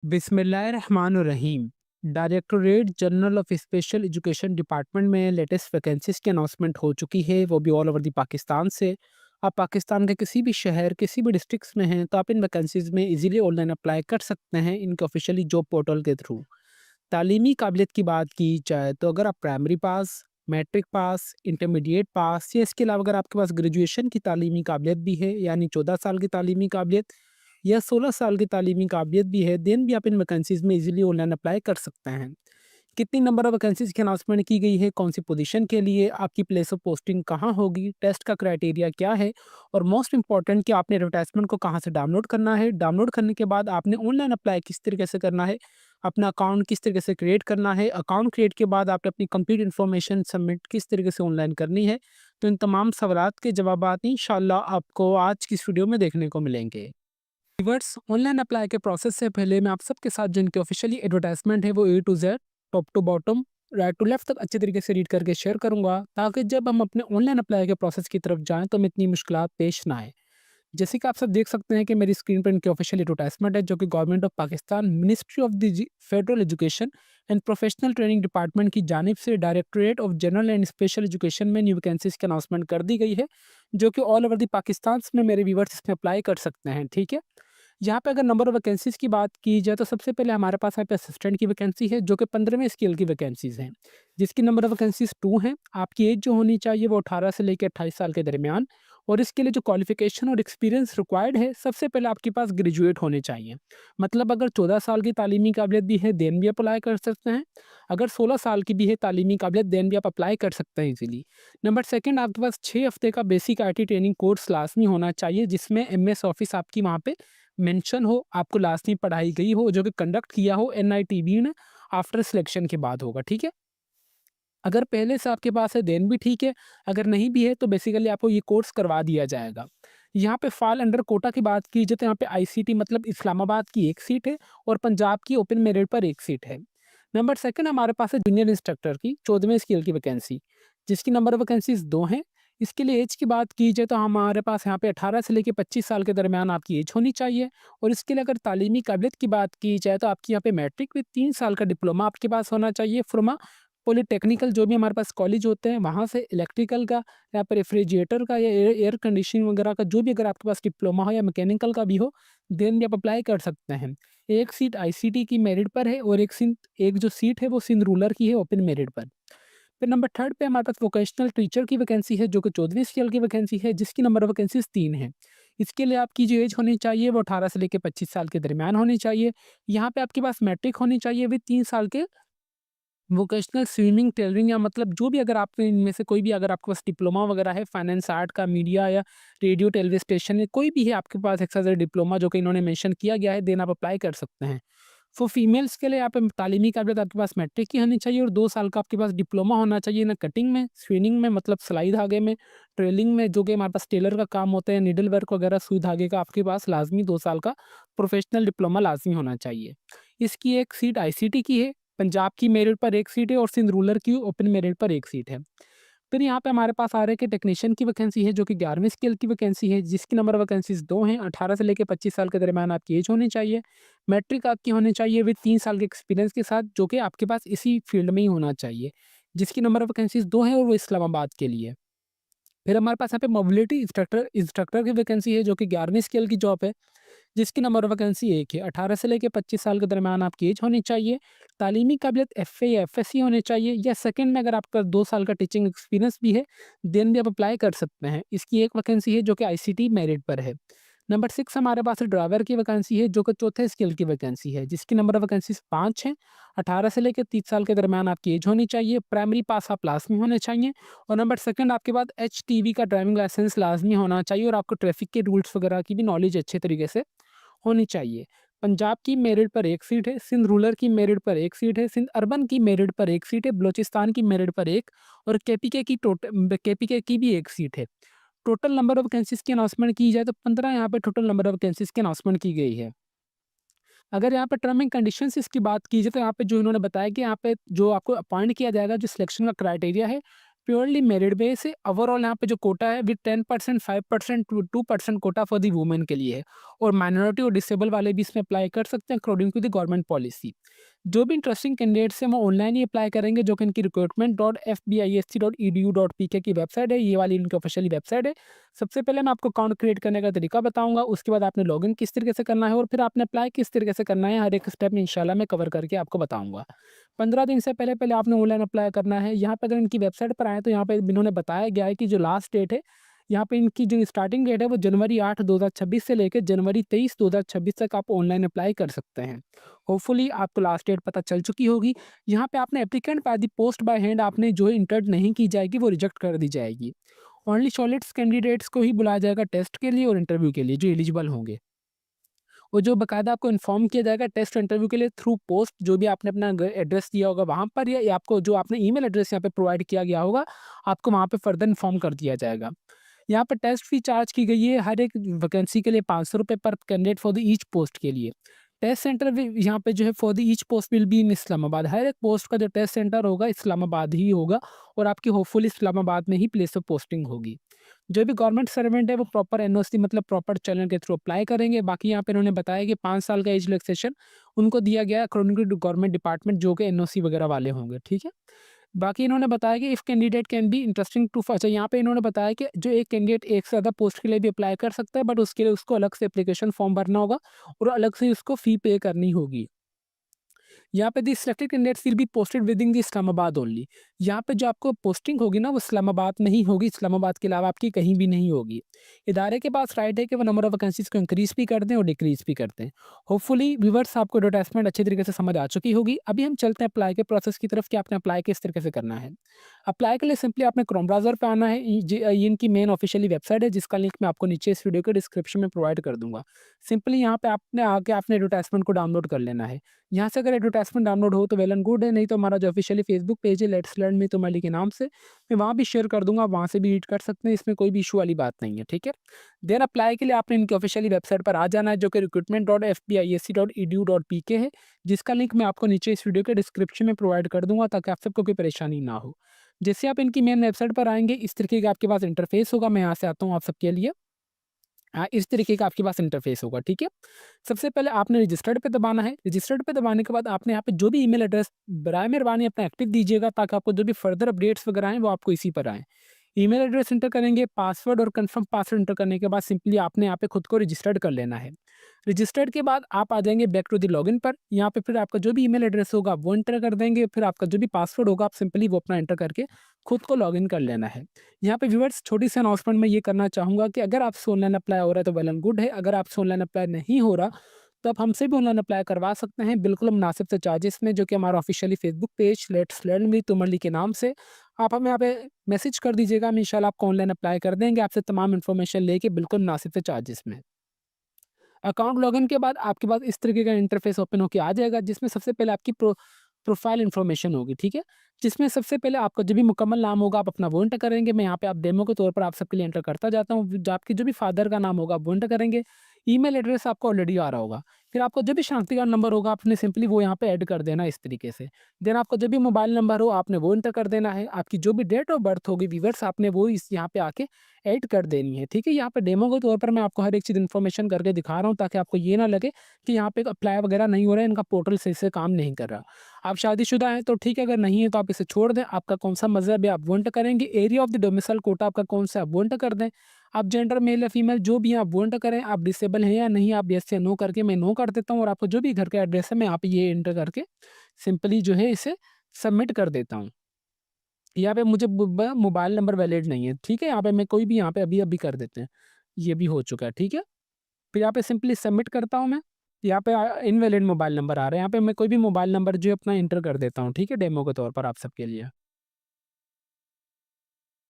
बिस्मिल्लाहिर्रहमानुर्रहीम। Directorate general of special education department में latest vacancies की announcement हो चुकी है, वो भी ऑल ओवर दी पाकिस्तान से। आप पाकिस्तान के किसी भी शहर, किसी भी डिस्ट्रिक्ट्स में हैं, तो आप इन वैकेंसीज़ में इजीली ऑनलाइन अप्लाई कर सकते हैं इनके ऑफिशियली जॉब पोर्टल के थ्रू। तालीमी काबिलियत की बात की जाए तो अगर आप primary pass, matric pass, intermediate pass या इसके अलावा अगर आपके पास ग्रेजुएशन की तालीमी काबिलियत भी है, यानी 14 साल की तालीमी काबिलियत या 16 साल की तालीमी काबिलियत भी है, देन भी आप इन वैकेंसीज़ में इजीली ऑनलाइन अप्लाई कर सकते हैं। कितनी नंबर ऑफ वैकेंसीज़ की अनाउंसमेंट की गई है, कौन सी पोजीशन के लिए, आपकी प्लेस ऑफ पोस्टिंग कहाँ होगी, टेस्ट का क्राइटेरिया क्या है और मोस्ट इम्पोर्टेंट कि आपने एडवर्टाइजमेंट को कहाँ से डाउनलोड करना है, डाउनलोड करने के बाद आपने ऑनलाइन अप्लाई किस तरीके से करना है, अपना अकाउंट किस तरीके से क्रिएट करना है, अकाउंट क्रिएट के बाद आपने अपनी कंप्लीट इन्फॉर्मेशन सबमिट किस तरीके से ऑनलाइन करनी है। तो इन तमाम सवालात के जवाबात इंशाल्लाह आपको आज की इस वीडियो में देखने को मिलेंगे। व्यूअर्स, ऑनलाइन अप्लाई के प्रोसेस से पहले मैं आप सबके साथ जिनकी ऑफिशियली एडवर्टाइजमेंट है वो A to Z, top to bottom, right to left तक अच्छे तरीके से रीड करके शेयर करूंगा, ताकि जब हम अपने ऑनलाइन अप्लाई के प्रोसेस की तरफ जाएं तो हमें इतनी मुश्किलात पेश ना आए। जैसे कि आप सब देख सकते हैं कि मेरी स्क्रीन पर इनकी ऑफिशियल एडवर्टाइजमेंट है, जो कि government of Pakistan ministry of the federal education and professional training department की जानिब से directorate of general and special education में न्यू वैकेंसीज की अनाउंसमेंट कर दी गई है, जो कि ऑल ओवर द पाकिस्तान में मेरे व्यूवर्स इसमें अप्लाई कर सकते हैं। ठीक है। यहाँ पे अगर नंबर ऑफ वैकेंसीज़ की बात की जाए तो सबसे पहले हमारे पास यहाँ पे असिस्टेंट की वैकेंसी है, जो कि 15वें स्केल की वैकेंसीज़ हैं, जिसकी नंबर ऑफ वैकेंसीज़ 2 हैं। आपकी एज जो होनी चाहिए वो 18 से लेकर 28 साल के दरमियान, और इसके लिए जो क्वालिफिकेशन और एक्सपीरियंस रिक्वायर्ड है, सबसे पहले आपके पास ग्रेजुएट होने चाहिए। मतलब अगर 14 साल की तालीमी काबिलियत भी है देन भी अप्लाई कर सकते हैं, अगर 16 साल की भी है तालीमी काबिलियत देन भी आप अप्लाई कर सकते हैं ईजिली। नंबर सेकंड, आपके पास 6 हफ्ते का बेसिक आईटी ट्रेनिंग कोर्स लाजमी होना चाहिए, जिसमें एमएस ऑफिस आपकी वहाँ पे मेंशन हो, आपको लास्ट में पढ़ाई गई हो, जो कि कंडक्ट किया हो एनआईटीबी ने, आफ्टर सिलेक्शन के बाद होगा। ठीक है। अगर पहले से आपके पास है देन भी ठीक है, अगर नहीं भी है तो बेसिकली आपको ये कोर्स करवा दिया जाएगा। यहाँ पे फाल अंडर कोटा की बात की जाए तो यहाँ पे आईसीटी मतलब इस्लामाबाद की एक सीट है और पंजाब की ओपन मेरिट पर एक सीट है। नंबर सेकंड हमारे पास है जूनियर इंस्ट्रक्टर की 14वें स्केल की वैकेंसी, जिसकी नंबर ऑफ वैकेंसीज 2 हैं। इसके लिए एज की बात की जाए तो हमारे पास यहाँ पे 18 से लेकर 25 साल के दरमियान आपकी एज होनी चाहिए, और इसके लिए अगर तालीमी काबिलियत की बात की जाए तो आपकी यहाँ पे मैट्रिक विद 3 साल का डिप्लोमा आपके पास होना चाहिए फ्रॉम पॉलिटेक्निकल, जो भी हमारे पास कॉलेज होते हैं वहाँ से, इलेक्ट्रिकल का या फिर रेफ्रिजरेटर का या एयर कंडीशनिंग वगैरह का, जो भी अगर आपके पास डिप्लोमा हो या मैकेनिकल का भी हो, देन भी आप अप्लाई कर सकते हैं। एक सीट आईसीटी की मेरिट पर है और एक जो सीट है वो सिंध रूरल की है ओपन मेरिट पर। फिर नंबर थर्ड पे हमारे पास वोकेशनल टीचर की वैकेंसी है, जो कि 14वीं स्केल की वैकेंसी है, जिसकी नंबर ऑफ वैकेंसीज 3 है। इसके लिए आपकी जो एज होनी चाहिए वो 18 से लेकर 25 साल के दरमियान होनी चाहिए। यहाँ पे आपके पास मैट्रिक होनी चाहिए विद 3 साल के वोकेशनल स्विमिंग, टेलरिंग, या मतलब जो भी अगर आप इनमें से कोई भी अगर आपके पास डिप्लोमा वगैरह है, फाइनेंस, आर्ट का, मीडिया या रेडियो टेलीविजन स्टेशन, या कोई भी है आपके पास एक्स्ट्रा डिप्लोमा जो कि इन्होंने मेंशन किया गया है, देन आप अप्लाई कर सकते हैं। फॉर फीमेल्स के लिए यहाँ पे तालीमी काबिलियत आपके पास मैट्रिक की होनी चाहिए और 2 साल का आपके पास डिप्लोमा होना चाहिए ना कटिंग में, स्विनिंग में मतलब सिलाई धागे में, टेलरिंग में जो कि हमारे पास टेलर का काम होता है, नीडल वर्क वगैरह सुई धागे का, आपके पास लाजमी 2 साल का प्रोफेशनल डिप्लोमा लाजमी होना चाहिए। इसकी एक सीट आईसीटी की है, पंजाब की मेरिट पर एक सीट है और सिंध रूरल की ओपन मेरिट पर एक सीट है। फिर यहाँ पे हमारे पास आ रहा है कि टेक्नीशियन की वैकेंसी है, जो कि 11वीं स्केल की वैकेंसी है, जिसकी नंबर ऑफ वैकेंसीज 2 हैं। 18 से लेकर 25 साल के दरमियान आपकी एज होनी चाहिए। मैट्रिक आपकी होनी चाहिए विद 3 साल के एक्सपीरियंस के साथ, जो कि आपके पास इसी फील्ड में ही होना चाहिए, जिसकी नंबर ऑफ वैकेंसीज 2 हैं और वो इस्लामाबाद के लिए। फिर हमारे पास यहाँ पे मोबिलिटी इंस्ट्रक्टर इंस्ट्रक्टर की वैकेंसी है, जो कि 11वीं स्केल की जॉब है, जिसकी नंबर ऑफ वैकेंसी एक है। 18 से लेकर 25 साल के दरमियान आपकी एज होनी चाहिए। तालीमी काबिलियत एफए या एफएससी होनी चाहिए, या सेकंड में अगर आपका 2 साल का टीचिंग एक्सपीरियंस भी है, देन भी आप अप्लाई कर सकते हैं। इसकी एक वैकेंसी है जो कि आईसीटी मेरिट पर है। नंबर 6 हमारे पास ड्राइवर की वैकेंसी है, जो कि चौथे स्केल की वैकेंसी है, जिसकी नंबर ऑफ वैकेंसीज 5 हैं। 18 से लेकर 30 साल के दरमियान आपकी एज होनी चाहिए। प्राइमरी पास आप लाजमी होने चाहिए, और नंबर सेकंड आपके पास एचटीवी का ड्राइविंग लाइसेंस लाजमी होना चाहिए, और आपको ट्रैफिक के रूल्स वगैरह की भी नॉलेज अच्छे तरीके से होनी चाहिए। पंजाब की मेरिट पर एक सीट है, सिंध रूरल की मेरिट पर एक सीट है, सिंध अर्बन की मेरिट पर एक सीट है, बलूचिस्तान की मेरिट पर एक, और केपीके की भी एक सीट है। टोटल नंबर ऑफ वैकेंसीज की अनाउंसमेंट की जाए तो 15 यहाँ पे टोटल नंबर ऑफ वैकेंसीज की अनाउंसमेंट की गई है। अगर यहाँ पे टर्म एंड कंडीशंस इसकी बात की जाए तो यहाँ पे जो इन्होंने बताया कि यहाँ पे जो आपको अपॉइंट किया जाएगा, जो सिलेक्शन का क्राइटेरिया है, प्योरली मेरिट बेस से ओवरऑल यहाँ पे जो कोटा है with 10%, 5% to 2% quota for the women के लिए है, और माइनॉरिटी और डिसेबल वाले भी इसमें अप्लाई कर सकते हैं according to the government policy. जो भी इंटरेस्टिंग कैंडिडेट्स हैं वो ऑनलाइन ही अप्लाई करेंगे, जो कि इनकी recruitment.fbisc.edu.pk की वेबसाइट है, ये वाली इनकी ऑफिशियली वेबसाइट है। सबसे पहले मैं आपको अकाउंट क्रिएट करने का तरीका बताऊंगा, उसके बाद आपने लॉगिन किस तरीके से करना है और फिर आपने अप्लाई किस तरीके से करना है, हर एक स्टेप इंशाल्लाह मैं कवर करके आपको बताऊंगा। 15 दिन से पहले पहले आपने ऑनलाइन अप्लाई करना है। यहाँ पे अगर इनकी वेबसाइट पर आए तो यहाँ पे इन्होंने बताया गया है कि जो लास्ट डेट है, यहाँ पे इनकी जो स्टार्टिंग डेट है वो जनवरी 8 2026 से लेकर जनवरी 23 2026 तक आप ऑनलाइन अप्लाई कर सकते हैं। होपफुली आपको लास्ट डेट पता चल चुकी होगी। यहाँ पे आपने applicant by the post by hand आपने जो इंटर्ड नहीं की जाएगी वो रिजेक्ट कर दी जाएगी। ओनली शॉर्टलिस्ट कैंडिडेट्स को ही बुलाया जाएगा टेस्ट के लिए और इंटरव्यू के लिए जो एलिजिबल होंगे, और जो बाकायदा आपको इन्फॉर्म किया जाएगा टेस्ट इंटरव्यू के लिए थ्रू पोस्ट, जो भी आपने अपना एड्रेस दिया होगा वहाँ पर, या आपको जो आपने ईमेल एड्रेस यहाँ पे प्रोवाइड किया गया होगा आपको वहाँ पे फर्दर इन्फॉर्म कर दिया जाएगा। यहाँ पर टेस्ट फी चार्ज की गई है हर एक वैकेंसी के लिए 500 रुपये पर candidate for the each post के लिए। टेस्ट सेंटर भी यहाँ पे जो है for the each post will be in Islamabad, हर एक पोस्ट का जो टेस्ट सेंटर होगा इस्लामाबाद ही होगा, और आपकी होपफुली इस्लामाबाद में ही प्लेस ऑफ पोस्टिंग होगी। जो भी गवर्नमेंट सर्वेंट है वो प्रॉपर एनओसी मतलब प्रॉपर चैनल के थ्रू अप्लाई करेंगे। बाकी यहाँ पे इन्होंने बताया कि 5 साल का एज रिलैक्सेशन उनको दिया गया है अकॉर्डिंग टू गवर्नमेंट डिपार्टमेंट, जो कि एनओसी वगैरह वाले होंगे, ठीक है। बाकी इन्होंने बताया कि if candidate can be interesting to, अच्छा यहाँ पे इन्होंने बताया कि जो एक कैंडिडेट एक से ज़्यादा पोस्ट के लिए भी अप्लाई कर सकता है, बट उसके लिए उसको अलग से एप्लीकेशन फॉर्म भरना होगा और अलग से उसको फ़ी पे करनी होगी। यहाँ पे the selected candidates will be posted within the Islamabad only. यहाँ पे जो आपको पोस्टिंग होगी ना वो इस्लामाबाद में ही होगी, इस्लामाबाद के अलावा आपकी कहीं भी नहीं होगी। इदारे के पास राइट है कि वो नंबर ऑफ वैकेंसीज को इंक्रीज भी कर दें और डिक्रीज भी कर दें। होपफुली व्यूअर्स आपको एडवर्टाइजमेंट अच्छी तरीके से समझ आ चुकी होगी। अभी हम चलते हैं अप्लाई के प्रोसेस की तरफ कि आपने अप्लाई किस तरीके से करना है। अप्लाई के लिए सिंपली आपने क्रोम ब्राउज़र पे आना है। ये इनकी मेन ऑफिशियली वेबसाइट है जिसका लिंक मैं आपको नीचे इस वीडियो के डिस्क्रिप्शन में प्रोवाइड कर दूँगा। सिंपली यहाँ पे आपने आके आपने एडवर्टाइजमेंट को डाउनलोड कर लेना है। यहाँ से अगर एडवर्टाइजमेंट डाउनलोड हो तो वेल एंड गुड है, नहीं तो हमारा जो ऑफिशियली फेसबुक पेज है लेट्स लर्न विद उमर के नाम से, मैं वहाँ भी शेयर कर दूँगा, वहाँ से भी रीड कर सकते हैं, इसमें कोई भी इशू वाली बात नहीं है, ठीक है। देन अप्लाई के लिए आपने इनकी ऑफिशियली वेबसाइट पर आ जाना है जो कि recruitment.fbisc.edu.pk है, जिसका लिंक मैं आपको नीचे इस वीडियो के डिस्क्रिप्शन में प्रोवाइड कर दूँगा ताकि आप सबको कोई परेशानी ना हो। जैसे आप इनकी मेन वेबसाइट पर आएँगे इस तरीके का आपके पास इंटरफेस होगा। मैं यहाँ से आता हूँ आप सबके लिए। इस तरीके का आपके पास इंटरफेस होगा, ठीक है। सबसे पहले आपने रजिस्टर्ड पे दबाना है। रजिस्टर्ड पे दबाने के बाद आपने यहाँ पे जो भी ईमेल एड्रेस बराए मेहरबानी अपना एक्टिव दीजिएगा ताकि आपको जो भी फर्दर अपडेट्स वगैरह हैं वो आपको इसी पर आएँ। ईमेल एड्रेस एंटर करेंगे, पासवर्ड और कंफर्म पासवर्ड एंटर करने के बाद सिंपली आपने यहाँ पे खुद को रजिस्टर्ड कर लेना है। रजिस्टर्ड के बाद आप आ जाएंगे बैक टू द लॉगिन पर। यहाँ पे फिर आपका जो भी ईमेल एड्रेस होगा वो एंटर कर देंगे, फिर आपका जो भी पासवर्ड होगा आप सिंपली वो अपना एंटर करके खुद को लॉगिन कर लेना है। यहाँ पे व्यूअर्स छोटी सी अनाउंसमेंट मैं ये करना चाहूँगा कि अगर आपसे ऑनलाइन अप्लाई हो रहा है तो वेल एंड गुड है, अगर आपसे ऑनलाइन अप्लाई नहीं हो रहा तो आप हमसे भी ऑनलाइन अप्लाई करवा सकते हैं बिल्कुल मुनासिब से चार्जेस में, जो कि हमारा officially Facebook page let's learn with Umar के नाम से। आप हमें यहाँ पे मैसेज कर दीजिएगा, हम इंशाल्लाह आपको ऑनलाइन अप्लाई कर देंगे आपसे तमाम इन्फॉर्मेशन लेके बिल्कुल मुनासिब से चार्जेस में। अकाउंट लॉगिन के बाद आपके पास इस तरीके का इंटरफेस ओपन होकर आ जाएगा जिसमें सबसे पहले आपकी प्रोफाइल इन्फॉर्मेशन होगी, ठीक है। जिसमें सबसे पहले आपका जो भी मुकम्मल नाम होगा आप अपना वो एंटर करेंगे। मैं यहाँ पे आप डेमो के तौर पर आप सबके लिए एंटर करता जाता हूँ। जो आपकी जो भी फादर का नाम होगा आप वो एंटर करेंगे। ईमेल एड्रेस आपको ऑलरेडी आ रहा होगा। फिर आपका जो भी शनाख्ती कार्ड नंबर होगा आपने सिंपली वो यहाँ पे ऐड कर देना इस तरीके से। देन आपका जो भी मोबाइल नंबर हो आपने वो एंटर कर देना है। आपकी जो भी डेट ऑफ बर्थ होगी व्यूअर्स आपने वो इस यहाँ पे आके ऐड कर देनी है, ठीक है। यहाँ पे डेमो के तौर पर मैं आपको हर एक चीज़ इन्फॉर्मेशन करके दिखा रहा हूँ ताकि आपको ये ना लगे कि यहाँ पे अप्लाई वगैरह नहीं हो रहा है, इनका पोर्टल सही से काम नहीं कर रहा। आप शादीशुदा हैं तो ठीक है, अगर नहीं है तो आप इसे छोड़ दें। आपका कौन सा मज़हब है आप वो एंटर करेंगे। Area of the domicile quota आपका कौन सा है आप वो एंटर कर दें। आप जेंडर मेल या फीमेल जो भी हैं आप वो एंटर करें। आप डिसेबल हैं या नहीं आप येस या नो करके मैं नो कर देता हूँ, और आपको जो भी घर का एड्रेस है मैं आप ये एंटर करके सिंपली जो है इसे सबमिट कर देता हूँ। यहाँ पे मुझे मोबाइल नंबर वैलिड नहीं है, ठीक है। यहाँ पे मैं कोई भी यहाँ पे अभी अभी कर देते हैं, ये भी हो चुका है, ठीक है। फिर यहाँ पे सिंपली सबमिट करता हूँ मैं। यहाँ पे इनवैलिड मोबाइल नंबर आ रहा है, यहाँ पे मैं कोई भी मोबाइल नंबर जो है अपना इंटर कर देता हूँ, ठीक है, डेमो के तौर पर आप सबके लिए।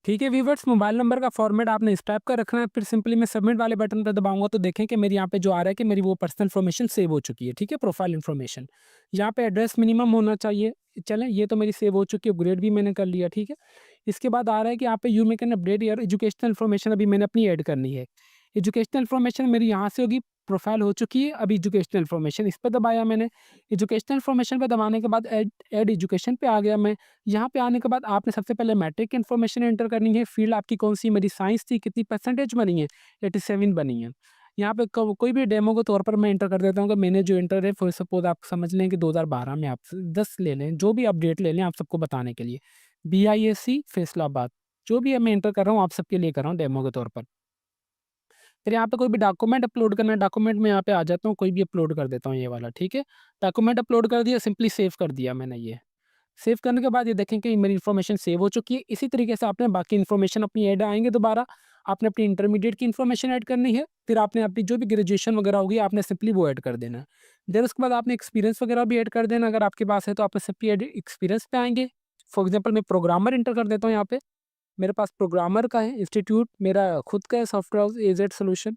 ठीक है व्यूवर्स, मोबाइल नंबर का फॉर्मेट आपने इस टाइप का रखना है। फिर सिंपली मैं सबमिट वाले बटन पर दबाऊंगा तो देखें कि मेरी यहाँ पे जो आ रहा है कि मेरी वो पर्सनल इन्फॉर्मेशन सेव हो चुकी है, ठीक है, प्रोफाइल इन्फॉर्मेशन। यहाँ पे एड्रेस मिनिमम होना चाहिए। चलें, ये तो मेरी सेव हो चुकी है, अपग्रेड भी मैंने कर लिया, ठीक है। इसके बाद आ रहा है कि यहाँ पे यू मेक एन अपडेट यार एजुकेशनल इन्फॉर्मेशन अभी मैंने अपनी ऐड करनी है। एजुकेशनल इन्फॉर्मेशन मेरी यहाँ से होगी प्रोफाइल हो चुकी है। अब एजुकेशनल इन्फॉर्मेशन इस पे दबाया मैंने। एजुकेशनल इन्फॉर्मेशन पे दबाने के बाद ऐड एजुकेशन पे आ गया मैं। यहाँ पे आने के बाद आपने सबसे पहले मैट्रिक इन्फॉर्मेशन एंटर करनी है। फ़ील्ड आपकी कौन-सी, मेरी साइंस थी, कितनी परसेंटेज बनी है? 87 बनी है। यहाँ पे क कोई भी डेमो के तौर पर मैं एंटर कर देता हूँ कि मैंने जो एंटर है फॉर सपोज़ आप समझ लें कि 2012 में आप 10 ले लें, जो भी अपडेट ले लें आप सबको बताने के लिए। BISC फैसलाबाद, जो भी मैं एंटर कर रहा हूँ आप सबके लिए कर रहा हूँ डेमो के तौर पर। फिर यहाँ पे कोई भी डॉक्यूमेंट अपलोड करना है, डॉक्यूमेंट में यहाँ पे आ जाता हूँ, कोई भी अपलोड कर देता हूँ ये वाला, ठीक है? डॉक्यूमेंट अपलोड कर दिया, सिंपली सेव कर दिया मैंने ये। सेव करने के बाद ये देखें कि मेरी इन्फॉर्मेशन सेव हो चुकी है। इसी तरीके से आपने बाकी इन्फॉर्मेशन अपनी ऐड आएँगे दोबारा, आपने अपनी इंटरमीडिएट की इन्फॉर्मेशन ऐड करनी है, फिर आपने अपनी जो भी ग्रेजुएशन वगैरह होगी आपने सिंपली वो ऐड कर देना है। देन उसके बाद आपने एक्सपीरियंस वगैरह भी ऐड कर देना अगर आपके पास है तो आप सिंपली ऐड एक्सपीरियंस पे आएँगे। फॉर एग्ज़ाम्पल मैं प्रोग्रामर एंटर कर देता हूँ यहाँ पे, मेरे पास प्रोग्रामर का है, इंस्टीट्यूट मेरा खुद का है सॉफ्टवेयर हाउस एजेड सॉल्यूशन,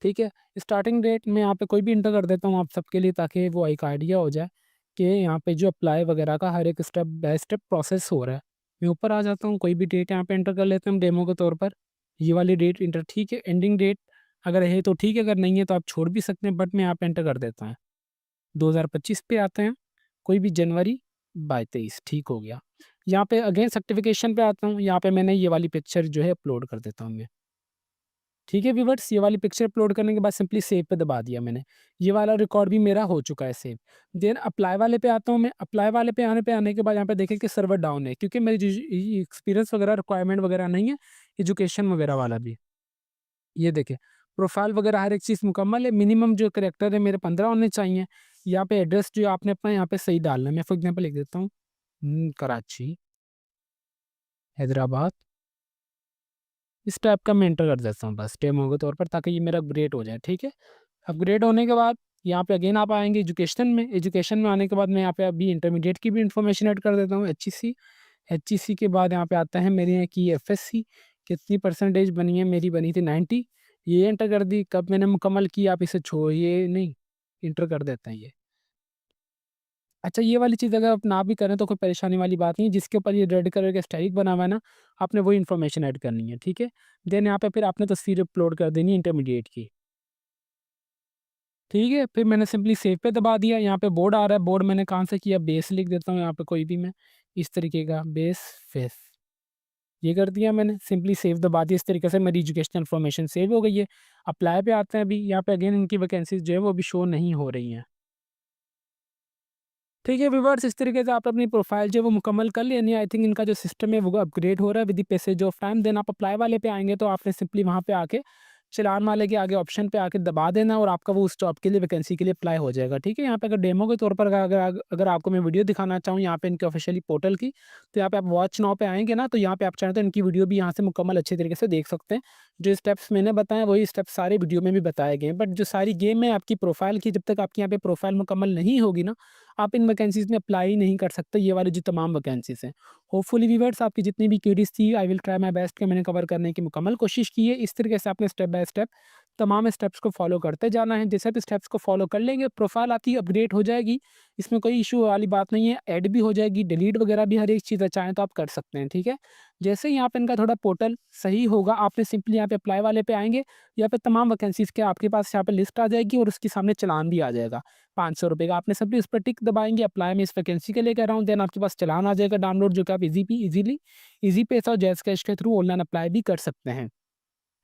ठीक है? स्टार्टिंग डेट मैं यहाँ पे कोई भी एंटर कर देता हूँ आप सबके लिए ताकि वो एक आइडिया हो जाए कि यहाँ पे जो अप्लाई वगैरह का हर एक स्टेप बाय स्टेप प्रोसेस हो रहा है। मैं ऊपर आ जाता हूँ, कोई भी डेट यहाँ पे एंटर कर लेते हैं हम डेमो के तौर पर। ये वाली डेट एंटर ठीक है, एंडिंग डेट अगर है तो ठीक है, अगर नहीं है तो आप छोड़ भी सकते हैं बट मैं यहाँ पे एंटर कर देता हूँ। 2025 पे आते हैं, कोई भी जनवरी बाय 23 ठीक हो गया। यहाँ पे अगेन सर्टिफिकेशन पे आता हूँ, यहाँ पे मैंने ये वाली पिक्चर जो है अपलोड कर देता हूँ मैं। ठीक है व्यूअर्स, ये वाली पिक्चर अपलोड करने के बाद सिंपली सेव पे दबा दिया मैंने। ये वाला रिकॉर्ड भी मेरा हो चुका है सेव। देन अप्लाई वाले पे आता हूँ मैं, अप्लाई वाले पे आने के बाद यहाँ पे देखें कि सर्वर डाउन है क्योंकि मेरी जो ये एक्सपीरियंस वगैरह रिक्वायरमेंट वगैरह नहीं है, एजुकेशन वगैरह वाला भी। ये देखें, प्रोफाइल वगैरह हर एक चीज़ मुकम्मल है, मिनिमम जो करैक्टर है मेरे 15 होने चाहिए। यहाँ पे एड्रेस जो आपने अपना यहाँ पे सही डालना है। मैं फॉर एग्ज़ाम्पल लिख देता हूँ कराची, हैदराबाद। इस टाइप का मैं एंटर कर देता हूँ बस डेमो के तौर पर ताकि ये मेरा अपग्रेड हो जाए, ठीक है? अपग्रेड होने के बाद यहाँ पे अगेन आप आएँगे एजुकेशन में, एजुकेशन में आने के बाद मैं यहाँ पे अभी इंटरमीडिएट की भी इन्फॉर्मेशन ऐड कर देता हूँ एचईसी। एचईसी के बाद यहाँ पे आता है मेरे यहाँ की एफएससी, कितनी परसेंटेज बनी है, मेरी बनी थी 90, ये एंटर कर दी। कब मैंने मुकम्मल की आप इसे छोड़िए नहीं, एंटर कर देते हैं ये। अच्छा ये वाली चीज़ अगर आप ना भी करें तो कोई परेशानी वाली बात नहीं है, जिसके ऊपर ये रेड कलर का स्टाइक बना हुआ है ना, आपने वही इन्फॉर्मेशन ऐड करनी है, ठीक है? देन यहाँ पे फिर आपने तस्वीर अपलोड कर देनी है इंटरमीडिएट की। ठीक है, फिर मैंने सिंपली सेव पे दबा दिया, यहाँ पे बोर्ड आ रहा है, बोर्ड मैंने कहाँ से किया, बेस लिख देता हूँ यहाँ पे कोई भी मैं, इस तरीके का बेस फेस, ये कर दिया मैंने, सिंपली सेव दबा दिया, इस तरीके से मेरी एजुकेशनल इन्फॉर्मेशन सेव हो गई है। अप्लाई पे आते हैं अभी, यहाँ पे अगेन इनकी वैकेंसीज़ जो है वो अभी शो नहीं हो रही हैं। ठीक है व्यूअर्स, इस तरीके से आप अपनी प्रोफाइल जो है वो मुकम्मल कर लेनी है। आई थिंक इनका जो सिस्टम है वो अपग्रेड हो रहा है with the passage of time. Then आप अप्लाई वाले पे आएँगे तो आपने सिंपली वहाँ पे आके चलान वाले के आगे ऑप्शन पे आके दबा देना और आपका वो उस जॉब के लिए वैकेंसी के लिए अप्लाई हो जाएगा, ठीक है? यहाँ पे अगर डेमो के तौर पर अगर आपको मैं वीडियो दिखाना चाहूँ यहाँ पे इनके ऑफिशियली पोर्टल की, तो यहाँ पे आप वॉच नाउ पे आएँगे ना, तो यहाँ पे आप चाहें तो इनकी वीडियो भी यहाँ से मुकम्मल अच्छे तरीके से देख सकते हैं। जो स्टेप्स मैंने बताए वही स्टेप्स सारे वीडियो में भी बताए गए हैं। बट जो सारी गेम है आपकी प्रोफाइल की, जब तक आपकी यहाँ पे प्रोफाइल मुकम्मल नहीं होगी ना, आप इन वैकेंसीज़ में अप्लाई नहीं कर सकते, ये वाली जो तमाम वैकेंसीज़ हैं। होपफुली व्यूअर्स आपकी जितनी भी क्वेरीज़ थी I will try my best कि मैंने कवर करने की मुकम्मल कोशिश की है। इस तरीके से आपने स्टेप बाय स्टेप तमाम स्टेप्स को फॉलो करते जाना है। जैसे आप स्टेप्स को फॉलो कर लेंगे, प्रोफाइल आपकी अपग्रेड हो जाएगी। इसमें कोई इश्यू वाली बात नहीं है, ऐड भी हो जाएगी, डिलीट वगैरह भी हर एक चीज़ चाहें तो आप कर सकते हैं, ठीक है? जैसे ही यहाँ पे इनका थोड़ा पोर्टल सही होगा, आपने सिंपली यहाँ पे अप्लाई वाले पे आएँगे, यहाँ पे तमाम वैकेंसीज़ के आपके पास यहाँ पे लिस्ट आ जाएगी और उसके सामने चालान भी आ जाएगा। ₹500 का आपने सिंपली उस पर टिक दबाएँगे, अप्लाई मैं इस वैकेंसी के लिए कर रहा हूँ, देन आपके पास चालान आ जाएगा डाउनलोड जो कि आप ईज़ी पैसा और जैज़ कैश के थ्रू ऑनलाइन अप्लाई भी कर सकते हैं।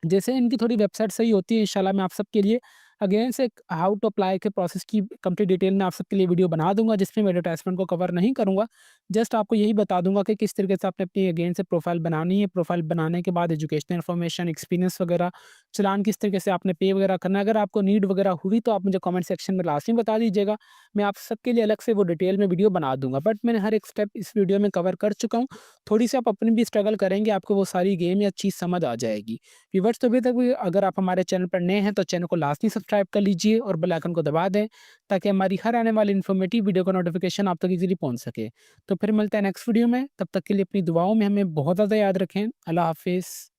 जैसे इनकी थोड़ी वेबसाइट सही होती है इंशाल्लाह मैं आप सबके लिए अगेन से हाउ टू अप्लाई के प्रोसेस की कंप्लीट डिटेल में आप सबके लिए वीडियो बना दूंगा जिसमें मैं एडवर्टाइजमेंट को कवर नहीं करूंगा। जस्ट आपको यही बता दूंगा कि किस तरीके से आपने अपनी अगेन से प्रोफाइल बनानी है, प्रोफाइल बनाने के बाद एजुकेशनल इन्फॉर्मेशन, एक्सपीरियंस वगैरह, चलान किस तरीके से आपने पे वगैरह करना है। अगर आपको नीड वगैरह हुई तो आप मुझे कमेंट सेक्शन में लास्ट में बता दीजिएगा, मैं आप सबके लिए अलग से वो डिटेल में वीडियो बना दूंगा। बट मैंने हर एक स्टेप इस वीडियो में कवर कर चुका हूँ। थोड़ी सी आप अपनी भी स्ट्रगल करेंगे, आपको वो सारी गेम या चीज़ समझ आ जाएगी। व्यूअर्स तो अभी तक भी अगर आप हमारे चैनल पर नए हैं तो चैनल को लाजमी सब्सक्राइब कर लीजिए और बेल आइकन को दबा दें ताकि हमारी हर आने वाली इन्फॉर्मेटिव वीडियो का नोटिफिकेशन आप तक इजीली पहुंच सके। तो फिर मिलते हैं नेक्स्ट वीडियो में, तब तक के लिए अपनी दुआओं में हमें बहुत ज़्यादा याद रखें। अल्लाह हाफिज़।